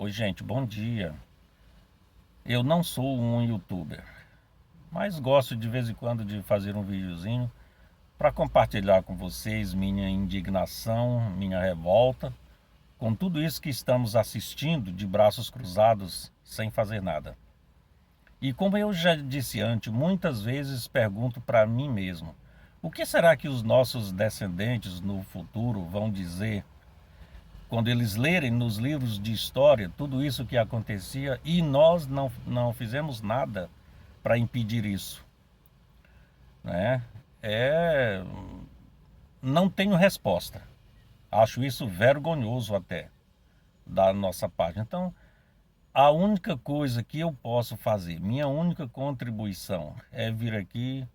Oi, gente, bom dia. Eu não sou um youtuber, mas gosto de vez em quando de fazer um videozinho para compartilhar com vocês minha indignação, minha revolta com tudo isso que estamos assistindo de braços cruzados sem fazer nada. E como eu já disse antes, muitas vezes pergunto para mim mesmo: o que será que os nossos descendentes no futuro vão dizer quando eles lerem nos livros de história tudo isso que acontecia e nós não fizemos nada para impedir isso, né? É, não tenho resposta. Acho isso vergonhoso até da nossa parte. Então, a única coisa que eu posso fazer, minha única contribuição é vir aqui,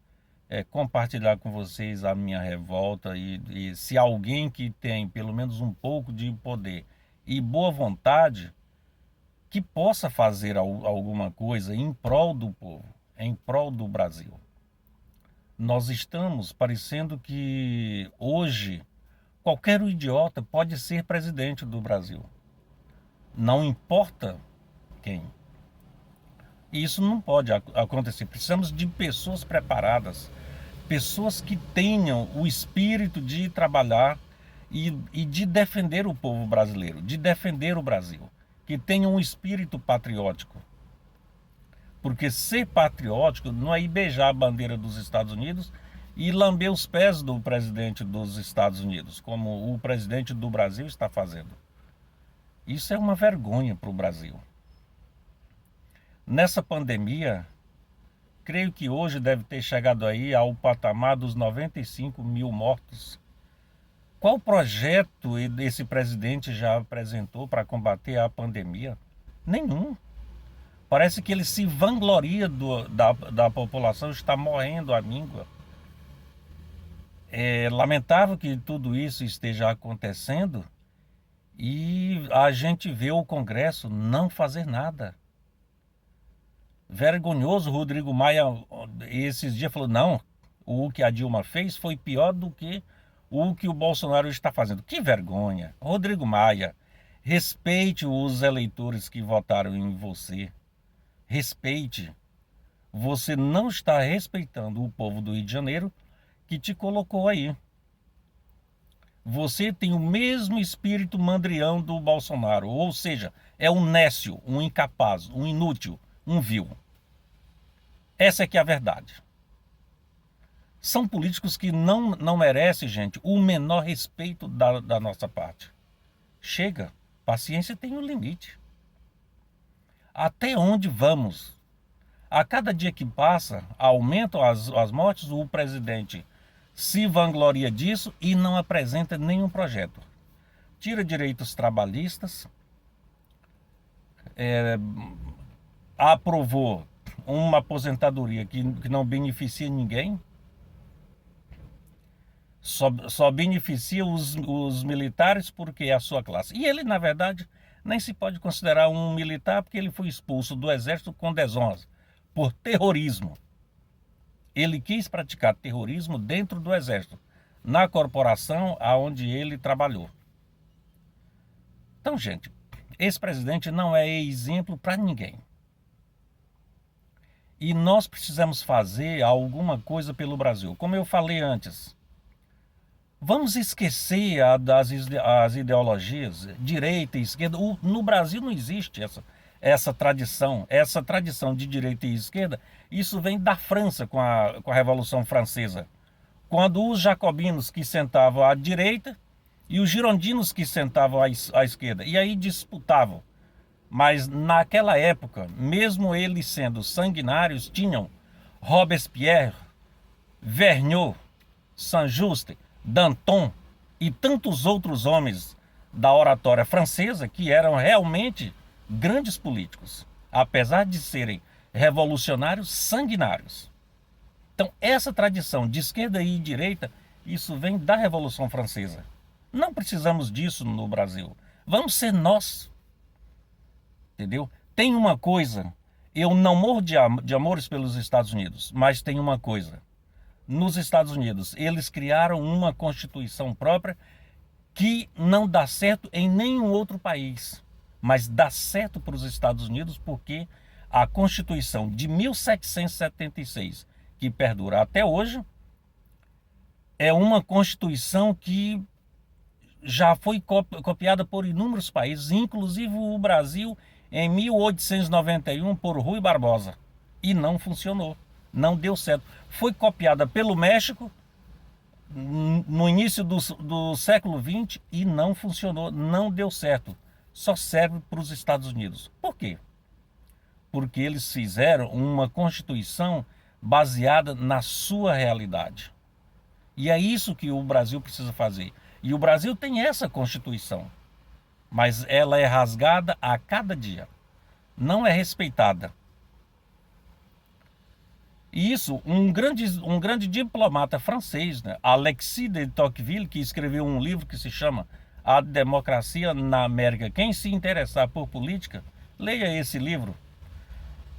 compartilhar com vocês a minha revolta e se alguém que tem pelo menos um pouco de poder e boa vontade que possa fazer alguma coisa em prol do povo, em prol do Brasil. Nós estamos parecendo que hoje qualquer idiota pode ser presidente do Brasil. Não importa quem. Isso não pode acontecer. Precisamos de pessoas preparadas, pessoas que tenham o espírito de trabalhar e de defender o povo brasileiro, de defender o Brasil, que tenham um espírito patriótico. Porque ser patriótico não é ir beijar a bandeira dos Estados Unidos e lamber os pés do presidente dos Estados Unidos, como o presidente do Brasil está fazendo. Isso é uma vergonha para o Brasil. Nessa pandemia, creio que hoje deve ter chegado aí ao patamar dos 95 mil mortos. Qual projeto esse presidente já apresentou para combater a pandemia? Nenhum. Parece que ele se vangloria da população estar morrendo à míngua. É lamentável que tudo isso esteja acontecendo e a gente vê o Congresso não fazer nada. Vergonhoso. Rodrigo Maia esses dias falou: não, o que a Dilma fez foi pior do que o Bolsonaro está fazendo. Que vergonha. Rodrigo Maia, respeite os eleitores que votaram em você. Respeite. Você não está respeitando o povo do Rio de Janeiro que te colocou aí. Você tem o mesmo espírito mandrião do Bolsonaro, ou seja, é um nécio, um incapaz, um inútil, um vil. Essa é que é a verdade. São políticos que não merecem, gente, o menor respeito da nossa parte. Chega, paciência tem um limite. Até onde vamos? A cada dia que passa, aumentam as mortes, o presidente se vangloria disso e não apresenta nenhum projeto. Tira direitos trabalhistas, aprovou uma aposentadoria que não beneficia ninguém, só beneficia os militares porque é a sua classe. E ele, na verdade, nem se pode considerar um militar porque ele foi expulso do exército com desonras, por terrorismo. Ele quis praticar terrorismo dentro do exército, na corporação aonde ele trabalhou. Então, gente, esse presidente não é exemplo para ninguém. E nós precisamos fazer alguma coisa pelo Brasil. Como eu falei antes, vamos esquecer as ideologias, direita e esquerda. No Brasil não existe essa tradição de direita e esquerda. Isso vem da França com a Revolução Francesa, quando os jacobinos que sentavam à direita e os girondinos que sentavam à esquerda, e aí disputavam. Mas naquela época, mesmo eles sendo sanguinários, tinham Robespierre, Vergniaud, Saint-Just, Danton e tantos outros homens da oratória francesa que eram realmente grandes políticos, apesar de serem revolucionários sanguinários. Então, essa tradição de esquerda e direita, isso vem da Revolução Francesa. Não precisamos disso no Brasil. Vamos ser nós. Entendeu? Tem uma coisa, eu não morro de amores pelos Estados Unidos, mas tem uma coisa. Nos Estados Unidos, eles criaram uma constituição própria que não dá certo em nenhum outro país. mas dá certo para os Estados Unidos porque a Constituição de 1776, que perdura até hoje, é uma Constituição que já foi copiada por inúmeros países, inclusive o Brasil, em 1891, por Rui Barbosa. E não funcionou, não deu certo. Foi copiada pelo México no início do século XX e não funcionou, não deu certo. Só serve para os Estados Unidos. Por quê? Porque eles fizeram uma Constituição baseada na sua realidade. E é isso que o Brasil precisa fazer. E o Brasil tem essa Constituição, mas ela é rasgada a cada dia. Não é respeitada. E isso, um grande diplomata francês, né, Alexis de Tocqueville, que escreveu um livro que se chama A Democracia na América. Quem se interessar por política, leia esse livro.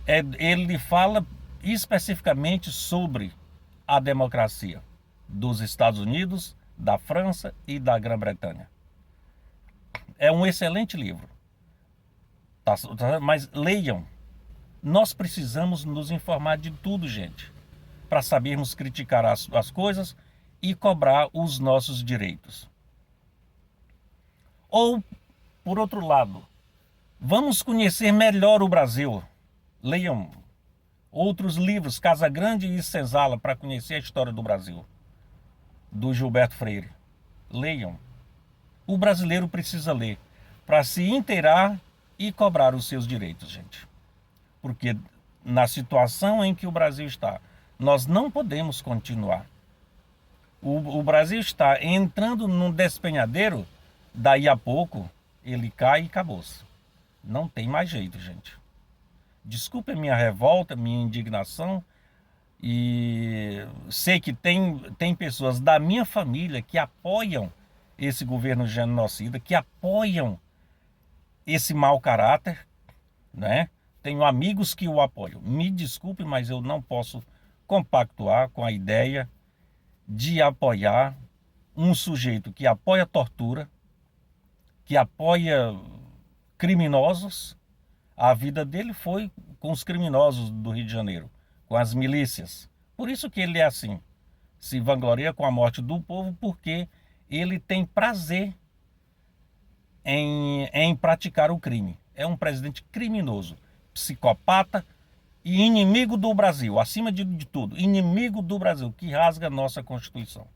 Ele fala especificamente sobre a democracia dos Estados Unidos, da França e da Grã-Bretanha. É um excelente livro. Mas leiam. Nós precisamos nos informar de tudo, gente, para sabermos criticar as coisas e cobrar os nossos direitos. Ou, por outro lado, vamos conhecer melhor o Brasil. Leiam outros livros, Casa Grande e Senzala, para conhecer a história do Brasil, do Gilberto Freire. Leiam. O brasileiro precisa ler para se inteirar e cobrar os seus direitos, gente. Porque na situação em que o Brasil está, nós não podemos continuar. O Brasil está entrando num despenhadeiro, daí a pouco ele cai e acabou-se. Não tem mais jeito, gente. Desculpe a minha revolta, minha indignação, e sei que tem pessoas da minha família que apoiam esse governo genocida, que apoiam esse mau caráter, né? Tenho amigos que o apoiam. Me desculpe, mas eu não posso compactuar com a ideia de apoiar um sujeito que apoia tortura, que apoia criminosos. A vida dele foi com os criminosos do Rio de Janeiro, com as milícias. Por isso que ele é assim. Se vangloria com a morte do povo, porque ele tem prazer em praticar o crime. É um presidente criminoso, psicopata e inimigo do Brasil, acima de tudo, inimigo do Brasil, que rasga a nossa Constituição.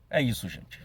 É isso, gente.